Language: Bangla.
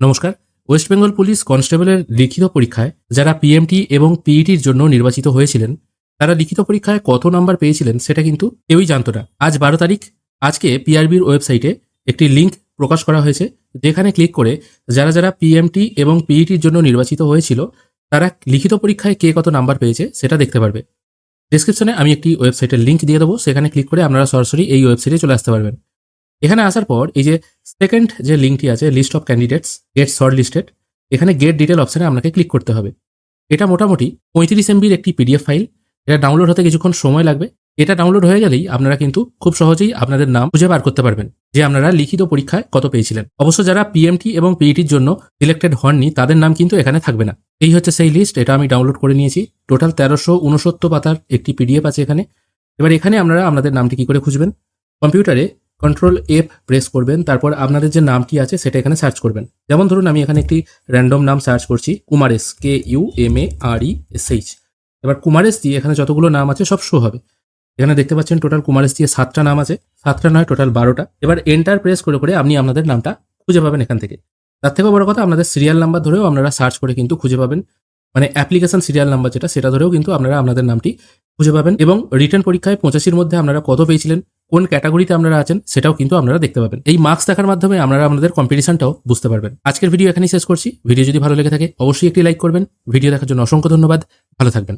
নমস্কার। ওয়েস্ট বেঙ্গল পুলিশ কনস্টেবলের লিখিত পরীক্ষায় যারা পিএমটি এবং পিইটির জন্য নির্বাচিত হয়েছিলেন, তারা লিখিত পরীক্ষায় কত নাম্বার পেয়েছিলেন সেটা কিন্তু কেউই জানত না। আজ 12 তারিখ। আজকে পিআরবির ওয়েবসাইটে একটি লিঙ্ক প্রকাশ করা হয়েছে, যেখানে ক্লিক করে যারা যারা পিএমটি এবং পিইটির জন্য নির্বাচিত হয়েছিল তারা লিখিত পরীক্ষায় কে কত নাম্বার পেয়েছে সেটা দেখতে পারবে। ডেসক্রিপশনে আমি একটি ওয়েবসাইটের লিঙ্ক দিয়ে দেবো, সেখানে ক্লিক করে আপনারা সরাসরি এই ওয়েবসাইটে চলে আসতে পারবেন। এখানে আসার পর এই যে সেকেন্ড যে লিঙ্কটি আছে, list of candidates get short listed, এখানে গেট ডিটেল অপশনে আপনাকে ক্লিক করতে হবে। এটা মোটামুটি 35 MBর একটি পিডিএফ ফাইল। এটা ডাউনলোড হতে কিছুক্ষণ সময় লাগবে। এটা ডাউনলোড হয়ে গেলেই আপনারা কিন্তু খুব সহজেই আপনাদের নাম খুঁজে বার করতে পারবেন যে আপনারা লিখিত পরীক্ষায় কত পেয়েছিলেন। অবশ্য যারা পিএমটি এবং পিইটির জন্য সিলেক্টেড হননি তাদের নাম কিন্তু এখানে থাকবে না। এই হচ্ছে সেই লিস্ট, এটা আমি ডাউনলোড করে নিয়েছি। টোটাল 1369 পাতার একটি পিডিএফ আছে এখানে। এবার এখানে আপনারা আপনাদের নামটি কি করে খুঁজবেন, কম্পিউটারে Ctrl+F প্রেস করবেন, তারপর আপনাদের যে নামটি আছে সেটা এখানে সার্চ করবেন। যেমন ধরুন আমি এখানে একটি র্যান্ডম নাম সার্চ করছি, কুমারেশ, KUMARESH। এবার কুমারেশ দিয়ে এখানে যতগুলো নাম আছে সব শো হবে। এখানে দেখতে পাচ্ছেন টোটাল কুমারেশ দিয়ে 7টা নাম আছে, 7টা নয় টোটাল 12টা। এবার এন্টার প্রেস করে করে আপনি আপনাদের নামটা খুঁজে পাবেন এখান থেকে। তার থেকেও বড় কথা, আপনাদের সিরিয়াল নাম্বার ধরেও আপনারা সার্চ করে কিন্তু খুঁজে পাবেন, মানে অ্যাপ্লিকেশন সিরিয়াল নাম্বার যেটা, সেটা ধরেও কিন্তু আপনারা আপনাদের নামটি খুঁজে পাবেন। এবং রিটার্ন পরীক্ষায় 85-র মধ্যে আপনারা কত পেয়েছিলেন, কোন ক্যাটাগরিতে আপনারা আছেন সেটাও কিন্তু আপনারা দেখতে পাবেন। এই মার্কস দেখার মাধ্যমে আপনারা আপনাদের কম্পিটিশনটাও বুঝতে পারবেন। আজকের ভিডিও এখানেই শেষ করছি। ভিডিও যদি ভালো লেগে থাকে অবশ্যই একটি লাইক করবেন। ভিডিও দেখার জন্য অসংখ্য ধন্যবাদ। ভালো থাকবেন।